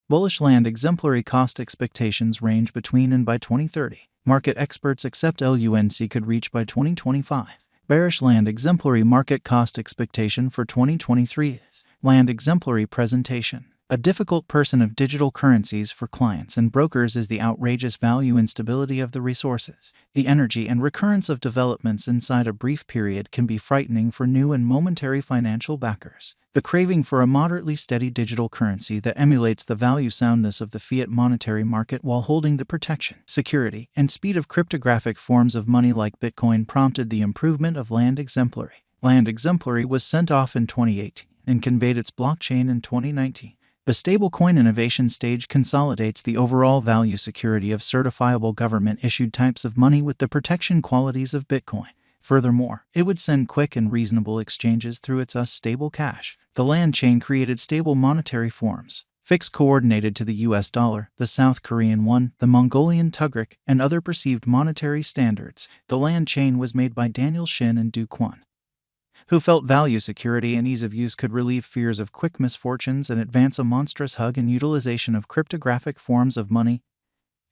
Bullish land exemplary cost expectations range between and by 2030. Market experts accept LUNC could reach by 2025. Bearish land exemplary market cost expectation for 2023 is land exemplary presentation. A difficult person of digital currencies for clients and brokers is the outrageous value instability of the resources. The energy and recurrence of developments inside a brief period can be frightening for new and momentary financial backers. The craving for a moderately steady digital currency that emulates the value soundness of the fiat monetary market while holding the protection, security, and speed of cryptographic forms of money like Bitcoin prompted the improvement of land exemplary. Land exemplary was sent off in 2018 and conveyed its blockchain in 2019. The stablecoin innovation stage consolidates the overall value security of certifiable government-issued types of money with the protection qualities of Bitcoin. Furthermore, it would send quick and reasonable exchanges through its stable cash. The land chain created stable monetary forms, fixed coordinated to the US dollar, the South Korean won, the Mongolian tugruk, and other perceived monetary standards. The land chain was made by Daniel Shin and Du Kwon, who felt value security and ease of use could relieve fears of quick misfortunes and advance a monstrous hug and utilization of cryptographic forms of money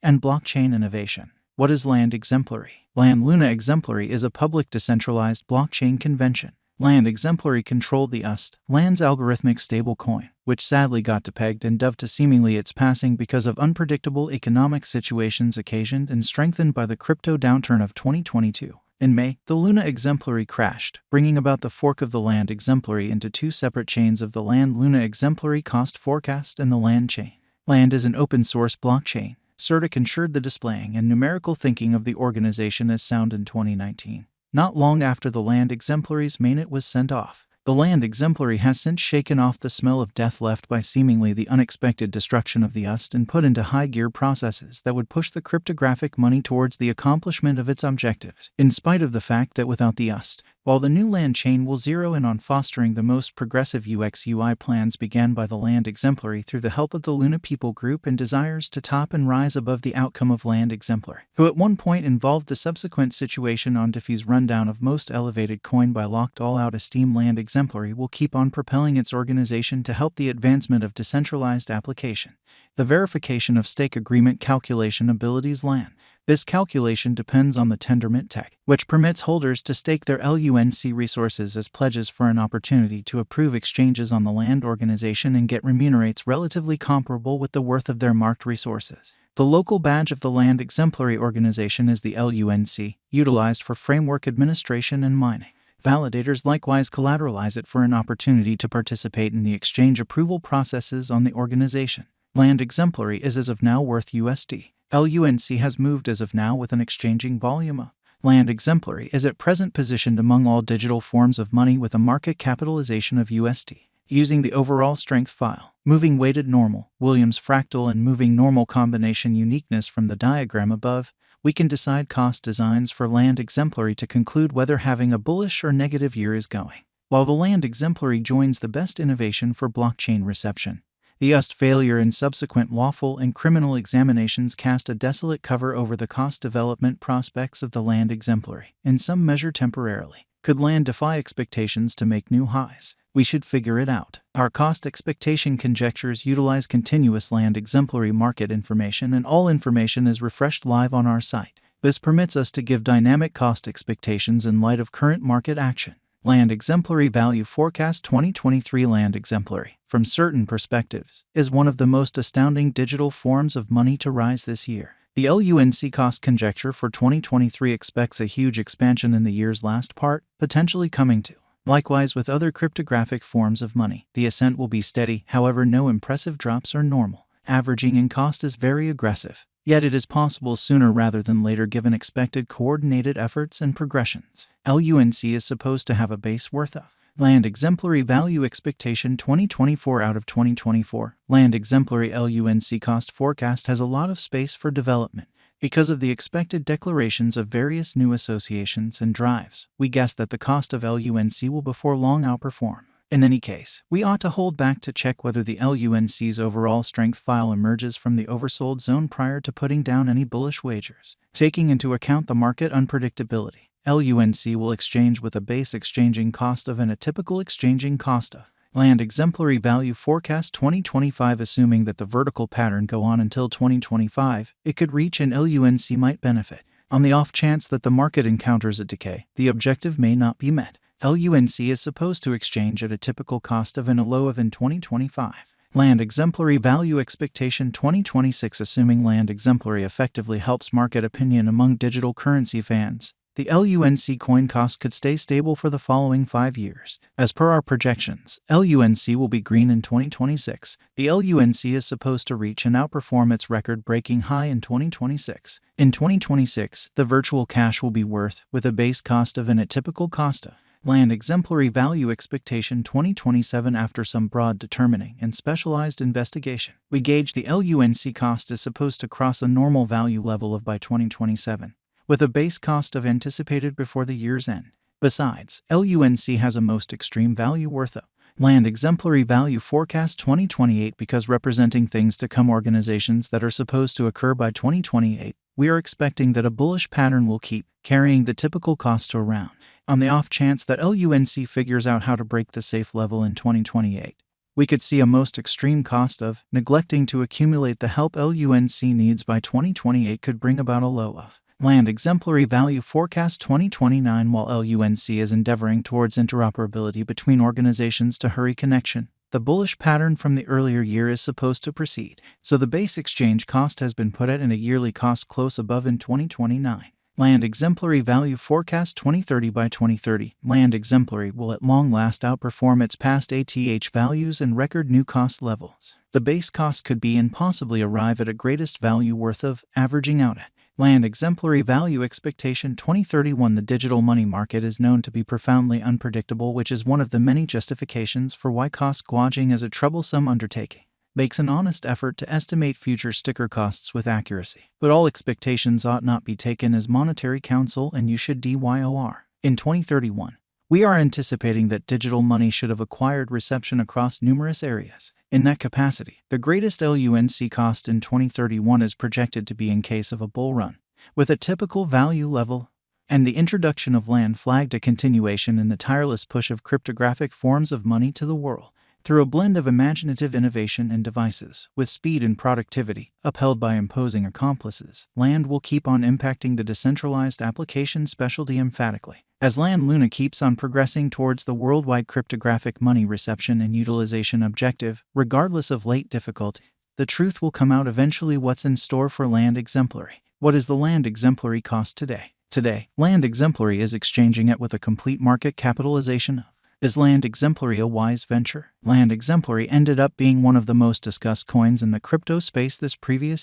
and blockchain innovation. What is land exemplary? Land Luna exemplary is a public decentralized blockchain convention. Land exemplary controlled the land's algorithmic stablecoin, which sadly got depegged and doved to seemingly its passing because of unpredictable economic situations occasioned and strengthened by the crypto downturn of 2022. In May, the Luna exemplary crashed, bringing about the fork of the land exemplary into two separate chains of the land Luna exemplary cost forecast and the land chain. Land is an open-source blockchain. CertiK ensured the displaying and numerical thinking of the organization as sound in 2019. Not long after the land exemplary's mainnet was sent off, the land exemplary has since shaken off the smell of death left by seemingly the unexpected destruction of the and put into high-gear processes that would push the cryptographic money towards the accomplishment of its objectives, in spite of the fact that without the while the new land chain will zero in on fostering the most progressive UX/UI plans began by the land exemplary through the help of the Luna people group and desires to top and rise above the outcome of land exemplary, who at one point involved the subsequent situation on Diffie's rundown of most elevated coin by locked all-out esteem. Land exemplary will keep on propelling its organization to help the advancement of decentralized application. The verification of stake agreement calculation abilities land. This calculation depends on the Tendermint tech, which permits holders to stake their LUNC resources as pledges for an opportunity to approve exchanges on the land organization and get remunerates relatively comparable with the worth of their marked resources. The local badge of the land exemplary organization is the LUNC, utilized for framework administration and mining. Validators likewise collateralize it for an opportunity to participate in the exchange approval processes on the organization. Land exemplary is as of now worth USD. LUNC has moved as of now with an exchanging volume of land exemplary is at present positioned among all digital forms of money with a market capitalization of USD. Using the overall strength file, moving weighted normal, Williams fractal and moving normal combination uniqueness from the diagram above, we can decide cost designs for land exemplary to conclude whether having a bullish or negative year is going. While the land exemplary joins the best innovation for blockchain reception, the failure and subsequent lawful and criminal examinations cast a desolate cover over the cost development prospects of the land exemplary, in some measure temporarily. Could land defy expectations to make new highs? We should figure it out. Our cost expectation conjectures utilize continuous land exemplary market information, and all information is refreshed live on our site. This permits us to give dynamic cost expectations in light of current market action. Land exemplary value forecast 2023. Land exemplary, from certain perspectives, is one of the most astounding digital forms of money to rise this year. The LUNC cost conjecture for 2023 expects a huge expansion in the year's last part, potentially coming to. Likewise with other cryptographic forms of money, the ascent will be steady, however no impressive drops are normal. Averaging in cost is very aggressive, yet it is possible sooner rather than later given expected coordinated efforts and progressions. LUNC is supposed to have a base worth of land exemplary value expectation 2024 out of 2024. Land exemplary LUNC cost forecast has a lot of space for development. Because of the expected declarations of various new associations and drives, we guess that the cost of LUNC will before long outperform. In any case, we ought to hold back to check whether the LUNC's overall strength file emerges from the oversold zone prior to putting down any bullish wagers. Taking into account the market unpredictability, LUNC will exchange with a base exchanging cost of and a typical exchanging cost of. Land exemplary value forecast 2025. Assuming that the vertical pattern go on until 2025, it could reach and LUNC might benefit. On the off chance that the market encounters a decay, the objective may not be met. LUNC is supposed to exchange at a typical cost of and a low of in 2025. Land exemplary value expectation 2026. Assuming land exemplary effectively helps market opinion among digital currency fans, the LUNC coin cost could stay stable for the following 5 years. As per our projections, LUNC will be green in 2026. The LUNC is supposed to reach and outperform its record-breaking high in 2026. In 2026, the virtual cash will be worth, with a base cost of and a typical cost of. Land exemplary value expectation 2027. After some broad determining and specialized investigation, we gauge the LUNC cost is supposed to cross a normal value level of by 2027, with a base cost of anticipated before the year's end. Besides, LUNC has a most extreme value worth of. Land exemplary value forecast 2028. Because representing things to come, organizations that are supposed to occur by 2028, we are expecting that a bullish pattern will keep carrying the typical cost to around. On the off chance that LUNC figures out how to break the safe level in 2028, we could see a most extreme cost of neglecting to accumulate the help LUNC needs by 2028 could bring about a low of. Land exemplary value forecast 2029. While LUNC is endeavoring towards interoperability between organizations to hurry connection, the bullish pattern from the earlier year is supposed to proceed, so the base exchange cost has been put at and a yearly cost close above in 2029. Land exemplary value forecast 2030. By 2030, land exemplary will at long last outperform its past ATH values and record new cost levels. The base cost could be and possibly arrive at a greatest value worth of, averaging out at. Land exemplary value expectation 2031. The digital money market is known to be profoundly unpredictable, which is one of the many justifications for why cost gouging is a troublesome undertaking. Makes an honest effort to estimate future sticker costs with accuracy. But all expectations ought not be taken as monetary counsel, and you should DYOR. In 2031, we are anticipating that digital money should have acquired reception across numerous areas. In that capacity, the greatest LUNC cost in 2031 is projected to be in case of a bull run, with a typical value level, and the introduction of land flagged a continuation in the tireless push of cryptographic forms of money to the world. Through a blend of imaginative innovation and devices, with speed and productivity, upheld by imposing accomplices, land will keep on impacting the decentralized application specialty emphatically. As Land Luna keeps on progressing towards the worldwide cryptographic money reception and utilization objective, regardless of late difficulty, the truth will come out eventually. What's in store for land exemplary? What is the land exemplary cost today? Today, land exemplary is exchanging at with a complete market capitalization of. Is land exemplary a wise venture? Land exemplary ended up being one of the most discussed coins in the crypto space this previous